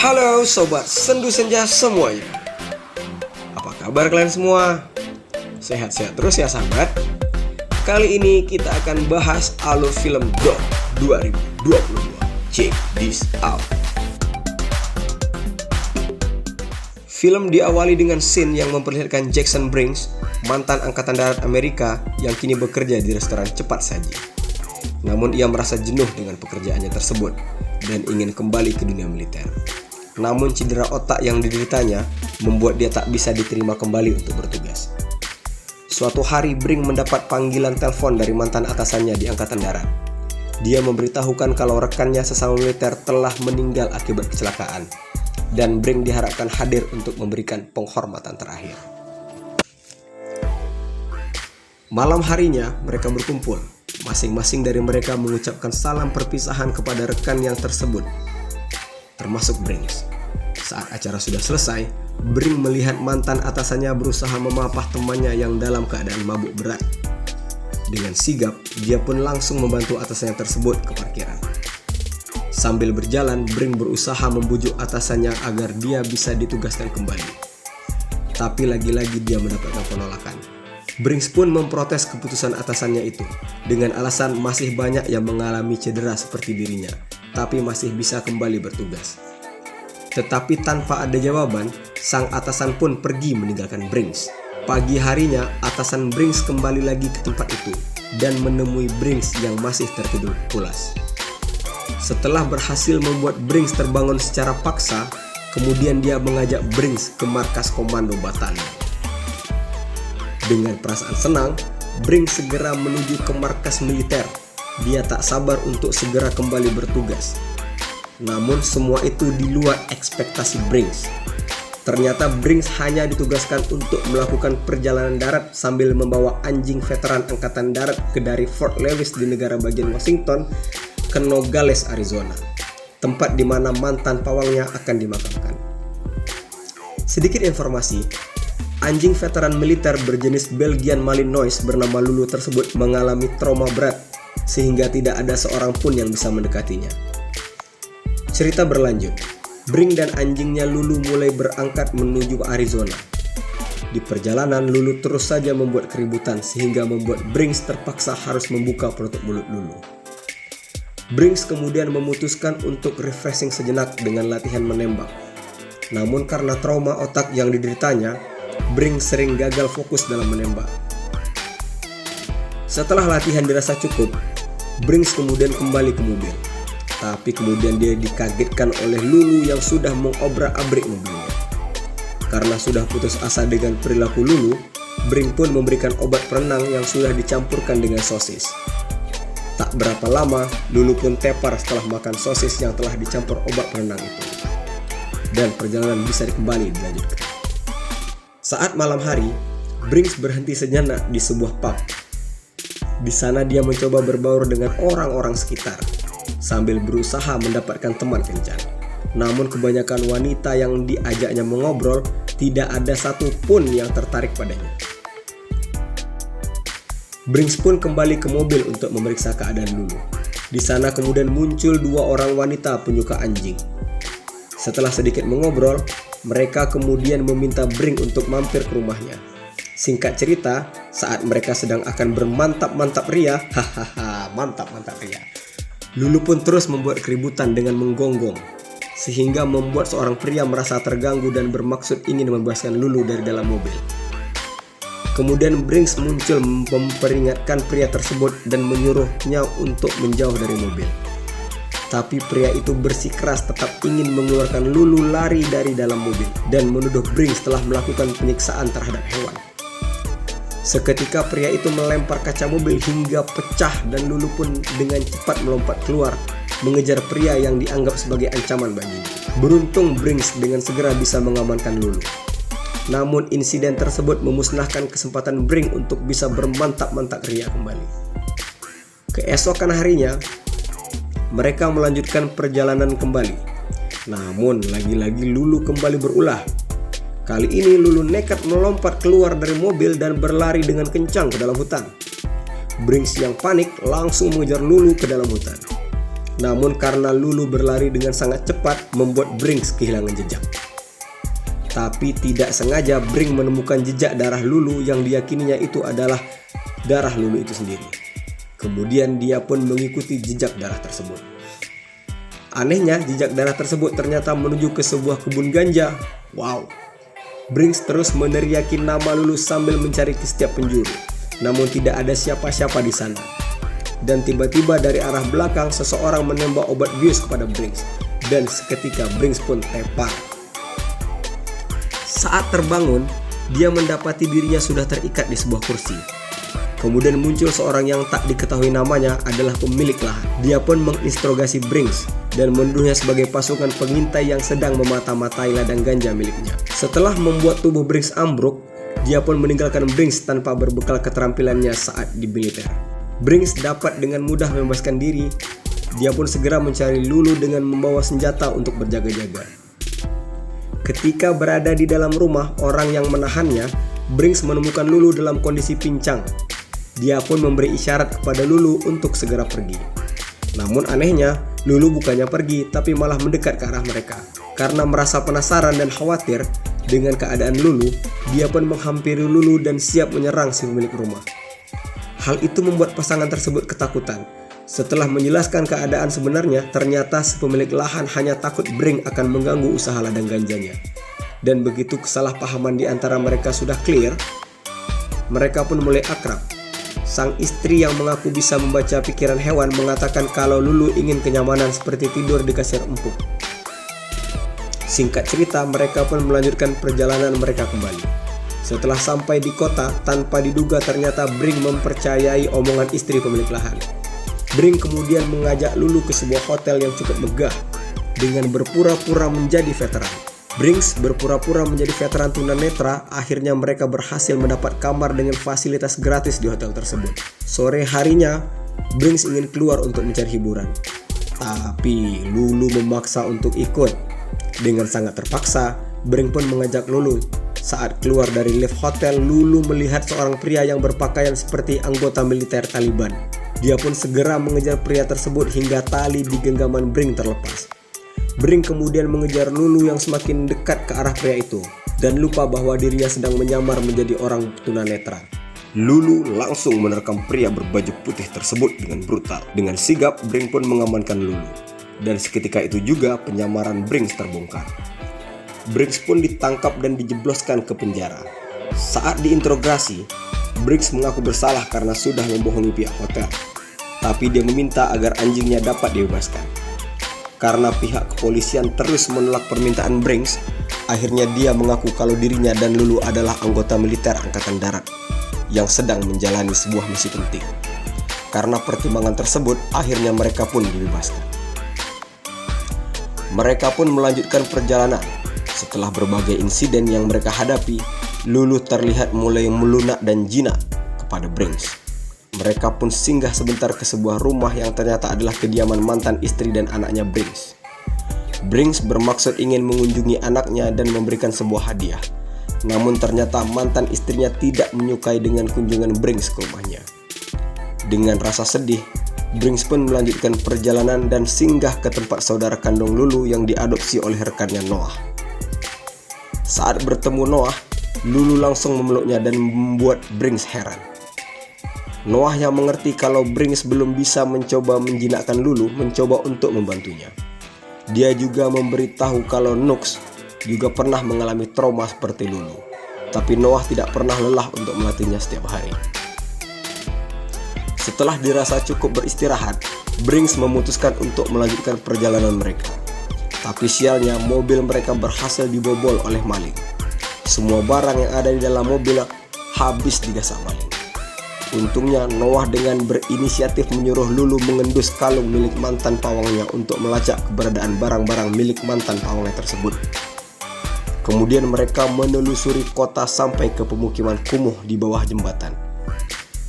Halo Sobat Sendu Senja semuanya. Apa kabar kalian semua? Sehat-sehat terus ya sahabat. Kali ini kita akan bahas alur film Dog 2022. Check this out. Film diawali dengan scene yang memperlihatkan Jackson Briggs, mantan Angkatan Darat Amerika yang kini bekerja di restoran cepat saji. Namun ia merasa jenuh dengan pekerjaannya tersebut dan ingin kembali ke dunia militer. Namun cedera otak yang dideritanya membuat dia tak bisa diterima kembali untuk bertugas. Suatu hari Briggs mendapat panggilan telepon dari mantan atasannya di Angkatan Darat. Dia memberitahukan kalau rekannya sesama militer telah meninggal akibat kecelakaan, dan Briggs diharapkan hadir untuk memberikan penghormatan terakhir. Malam harinya mereka berkumpul. Masing-masing dari mereka mengucapkan salam perpisahan kepada rekan yang tersebut, termasuk Briggs. Saat acara sudah selesai, Briggs melihat mantan atasannya berusaha memapah temannya yang dalam keadaan mabuk berat. Dengan sigap, dia pun langsung membantu atasannya tersebut ke parkiran. Sambil berjalan, Briggs berusaha membujuk atasannya agar dia bisa ditugaskan kembali. Tapi lagi-lagi dia mendapatkan penolakan. Briggs pun memprotes keputusan atasannya itu dengan alasan masih banyak yang mengalami cedera seperti dirinya, tapi masih bisa kembali bertugas. Tetapi tanpa ada jawaban, sang atasan pun pergi meninggalkan Briggs. Pagi harinya, atasan Briggs kembali lagi ke tempat itu dan menemui Briggs yang masih tertidur pulas. Setelah berhasil membuat Briggs terbangun secara paksa, kemudian dia mengajak Briggs ke markas komando batalion. Dengan perasaan senang, Briggs segera menuju ke markas militer. Dia tak sabar untuk segera kembali bertugas. Namun semua itu di luar ekspektasi Briggs. Ternyata Briggs hanya ditugaskan untuk melakukan perjalanan darat sambil membawa anjing veteran Angkatan Darat dari Fort Lewis di negara bagian Washington ke Nogales, Arizona, tempat di mana mantan pawangnya akan dimakamkan. Sedikit informasi, anjing veteran militer berjenis Belgian Malinois bernama Lulu tersebut mengalami trauma berat sehingga tidak ada seorang pun yang bisa mendekatinya. Cerita berlanjut, Briggs dan anjingnya Lulu mulai berangkat menuju ke Arizona. Di perjalanan, Lulu terus saja membuat keributan sehingga membuat Briggs terpaksa harus membuka penutup mulut Lulu. Briggs kemudian memutuskan untuk refreshing sejenak dengan latihan menembak. Namun karena trauma otak yang dideritanya, Briggs sering gagal fokus dalam menembak. Setelah latihan dirasa cukup, Briggs kemudian kembali ke mobil. Tapi kemudian dia dikagetkan oleh Lulu yang sudah mengobrak-abrik mobilnya. Karena sudah putus asa dengan perilaku Lulu, Briggs pun memberikan obat penenang yang sudah dicampurkan dengan sosis. Tak berapa lama, Lulu pun tepar setelah makan sosis yang telah dicampur obat penenang itu. Dan perjalanan bisa kembali dilanjutkan. Saat malam hari, Briggs berhenti sejenak di sebuah pub. Di sana dia mencoba berbaur dengan orang-orang sekitar sambil berusaha mendapatkan teman kencan. Namun kebanyakan wanita yang diajaknya mengobrol, tidak ada satu pun yang tertarik padanya. Briggs pun kembali ke mobil untuk memeriksa keadaan Lulu. Di sana kemudian muncul dua orang wanita penyuka anjing. Setelah sedikit mengobrol, mereka kemudian meminta Briggs untuk mampir ke rumahnya. Singkat cerita, saat mereka sedang akan bermantap-mantap ria, mantap-mantap ria, Lulu pun terus membuat keributan dengan menggonggong, sehingga membuat seorang pria merasa terganggu dan bermaksud ingin membebaskan Lulu dari dalam mobil. Kemudian Briggs muncul memperingatkan pria tersebut dan menyuruhnya untuk menjauh dari mobil. Tapi pria itu bersikeras tetap ingin mengeluarkan Lulu lari dari dalam mobil dan menuduh Briggs telah melakukan penyiksaan terhadap hewan. Seketika pria itu melempar kaca mobil hingga pecah dan Lulu pun dengan cepat melompat keluar mengejar pria yang dianggap sebagai ancaman baginya. Beruntung Briggs dengan segera bisa mengamankan Lulu. Namun insiden tersebut memusnahkan kesempatan Briggs untuk bisa bermantap-mantap ria kembali. Keesokan harinya, mereka melanjutkan perjalanan kembali. Namun lagi-lagi Lulu kembali berulah. Kali ini Lulu nekat melompat keluar dari mobil dan berlari dengan kencang ke dalam hutan. Briggs yang panik langsung mengejar Lulu ke dalam hutan. Namun karena Lulu berlari dengan sangat cepat membuat Brinks kehilangan jejak. Tapi tidak sengaja Brinks menemukan jejak darah Lulu yang diyakininya itu adalah darah Lulu itu sendiri. Kemudian dia pun mengikuti jejak darah tersebut. Anehnya, jejak darah tersebut ternyata menuju ke sebuah kebun ganja. Wow. Brinks terus meneriaki nama Lulu sambil mencari ke setiap penjuru. Namun tidak ada siapa-siapa di sana. Dan tiba-tiba dari arah belakang seseorang menembak obat bius kepada Brinks. Dan seketika Brinks pun tepar. Saat terbangun, dia mendapati dirinya sudah terikat di sebuah kursi. Kemudian muncul seorang yang tak diketahui namanya adalah pemilik lahan. Dia pun menginterogasi Brinks dan menuduhnya sebagai pasukan pengintai yang sedang memata-matai ladang ganja miliknya. Setelah membuat tubuh Brinks ambruk, dia pun meninggalkan Brinks tanpa berbekal keterampilannya saat di militer. Brinks dapat dengan mudah membebaskan diri. Dia pun segera mencari Lulu dengan membawa senjata untuk berjaga-jaga. Ketika berada di dalam rumah orang yang menahannya, Brinks menemukan Lulu dalam kondisi pincang. Dia pun memberi isyarat kepada Lulu untuk segera pergi. Namun anehnya, Lulu bukannya pergi tapi malah mendekat ke arah mereka. Karena merasa penasaran dan khawatir dengan keadaan Lulu, dia pun menghampiri Lulu dan siap menyerang si pemilik rumah. Hal itu membuat pasangan tersebut ketakutan. Setelah menjelaskan keadaan sebenarnya, ternyata si pemilik lahan hanya takut Brinks akan mengganggu usaha ladang ganjanya. Dan begitu kesalahpahaman di antara mereka sudah clear, mereka pun mulai akrab. Sang istri yang mengaku bisa membaca pikiran hewan mengatakan kalau Lulu ingin kenyamanan seperti tidur di kasur empuk. Singkat cerita, mereka pun melanjutkan perjalanan mereka kembali. Setelah sampai di kota, tanpa diduga ternyata Brinks mempercayai omongan istri pemilik lahan. Brinks kemudian mengajak Lulu ke sebuah hotel yang cukup megah dengan berpura-pura menjadi veteran. Brinks berpura-pura menjadi veteran tunanetra. Akhirnya mereka berhasil mendapat kamar dengan fasilitas gratis di hotel tersebut. Sore harinya, Brinks ingin keluar untuk mencari hiburan. Tapi Lulu memaksa untuk ikut. Dengan sangat terpaksa, Brinks pun mengajak Lulu. Saat keluar dari lift hotel, Lulu melihat seorang pria yang berpakaian seperti anggota militer Taliban. Dia pun segera mengejar pria tersebut hingga tali di genggaman Brinks terlepas. Brinks kemudian mengejar Lulu yang semakin dekat ke arah pria itu dan lupa bahwa dirinya sedang menyamar menjadi orang tunanetra. Lulu langsung menerkam pria berbaju putih tersebut dengan brutal. Dengan sigap, Brinks pun mengamankan Lulu. Dan seketika itu juga penyamaran Brinks terbongkar. Brinks pun ditangkap dan dijebloskan ke penjara. Saat diinterogasi, Brinks mengaku bersalah karena sudah membohongi pihak hotel. Tapi dia meminta agar anjingnya dapat dibebaskan. Karena pihak kepolisian terus menolak permintaan Brinks, akhirnya dia mengaku kalau dirinya dan Lulu adalah anggota militer Angkatan Darat yang sedang menjalani sebuah misi penting. Karena pertimbangan tersebut, akhirnya mereka pun dibebaskan. Mereka pun melanjutkan perjalanan. Setelah berbagai insiden yang mereka hadapi, Lulu terlihat mulai melunak dan jinak kepada Brinks. Mereka pun singgah sebentar ke sebuah rumah yang ternyata adalah kediaman mantan istri dan anaknya Brinks. Brinks bermaksud ingin mengunjungi anaknya dan memberikan sebuah hadiah. Namun ternyata mantan istrinya tidak menyukai dengan kunjungan Brinks ke rumahnya. Dengan rasa sedih, Brinks pun melanjutkan perjalanan dan singgah ke tempat saudara kandung Lulu yang diadopsi oleh rekannya Noah. Saat bertemu Noah, Lulu langsung memeluknya dan membuat Brinks heran. Noah yang mengerti kalau Brinks belum bisa mencoba menjinakkan Lulu mencoba untuk membantunya. Dia juga memberitahu kalau Nux juga pernah mengalami trauma seperti Lulu. Tapi Noah tidak pernah lelah untuk melatihnya setiap hari. Setelah dirasa cukup beristirahat, Brinks memutuskan untuk melanjutkan perjalanan mereka. Tapi sialnya mobil mereka berhasil dibobol oleh maling. Semua barang yang ada di dalam mobil habis digasak maling. Untungnya Noah dengan berinisiatif menyuruh Lulu mengendus kalung milik mantan pawangnya untuk melacak keberadaan barang-barang milik mantan pawangnya tersebut. Kemudian mereka menelusuri kota sampai ke pemukiman kumuh di bawah jembatan.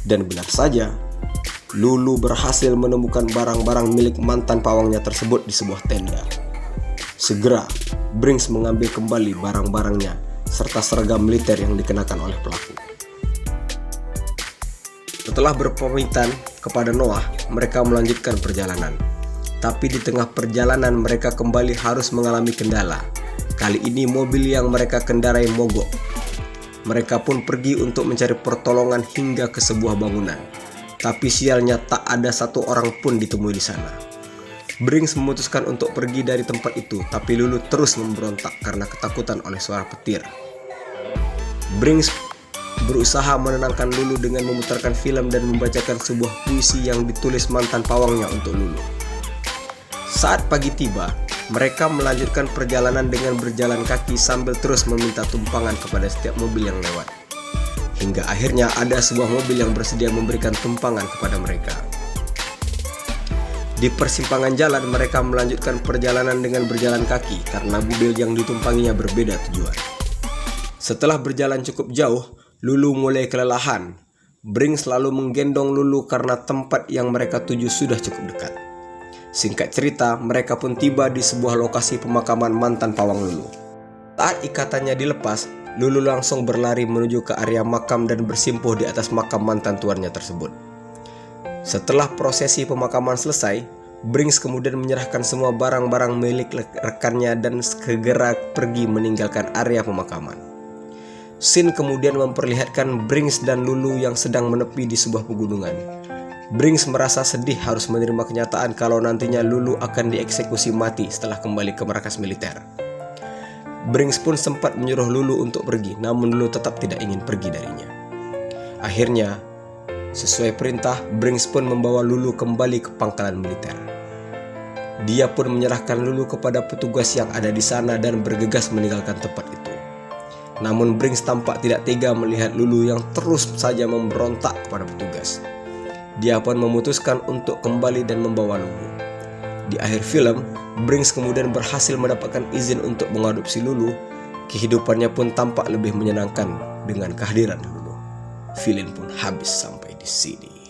Dan benar saja, Lulu berhasil menemukan barang-barang milik mantan pawangnya tersebut di sebuah tenda. Segera, Brinks mengambil kembali barang-barangnya serta seragam militer yang dikenakan oleh pelaku. Setelah berpamitan kepada Noah, mereka melanjutkan perjalanan. Tapi di tengah perjalanan mereka kembali harus mengalami kendala. Kali ini mobil yang mereka kendarai mogok. Mereka pun pergi untuk mencari pertolongan hingga ke sebuah bangunan. Tapi sialnya tak ada satu orang pun ditemui di sana. Brinks memutuskan untuk pergi dari tempat itu, tapi Lulu terus memberontak karena ketakutan oleh suara petir. Brinks berusaha menenangkan Lulu dengan memutarkan film dan membacakan sebuah puisi yang ditulis mantan pawangnya untuk Lulu. Saat pagi tiba, mereka melanjutkan perjalanan dengan berjalan kaki sambil terus meminta tumpangan kepada setiap mobil yang lewat. Hingga akhirnya ada sebuah mobil yang bersedia memberikan tumpangan kepada mereka. Di persimpangan jalan, mereka melanjutkan perjalanan dengan berjalan kaki karena mobil yang ditumpanginya berbeda tujuan. Setelah berjalan cukup jauh, Lulu mulai kelelahan. Brinks lalu menggendong Lulu karena tempat yang mereka tuju sudah cukup dekat. Singkat cerita, mereka pun tiba di sebuah lokasi pemakaman mantan pawang Lulu. Saat ikatannya dilepas, Lulu langsung berlari menuju ke area makam dan bersimpuh di atas makam mantan tuannya tersebut. Setelah prosesi pemakaman selesai, Brinks kemudian menyerahkan semua barang-barang milik rekannya dan segera pergi meninggalkan area pemakaman. Scene kemudian memperlihatkan Brinks dan Lulu yang sedang menepi di sebuah pegunungan. Brinks merasa sedih harus menerima kenyataan kalau nantinya Lulu akan dieksekusi mati setelah kembali ke markas militer. Brinks pun sempat menyuruh Lulu untuk pergi, namun Lulu tetap tidak ingin pergi darinya. Akhirnya, sesuai perintah, Brinks pun membawa Lulu kembali ke pangkalan militer. Dia pun menyerahkan Lulu kepada petugas yang ada di sana dan bergegas meninggalkan tempat itu. Namun Brinks tampak tidak tega melihat Lulu yang terus saja memberontak kepada petugas. Dia pun memutuskan untuk kembali dan membawa Lulu. Di akhir film, Brinks kemudian berhasil mendapatkan izin untuk mengadopsi Lulu. Kehidupannya pun tampak lebih menyenangkan dengan kehadiran Lulu. Film pun habis sampai di sini.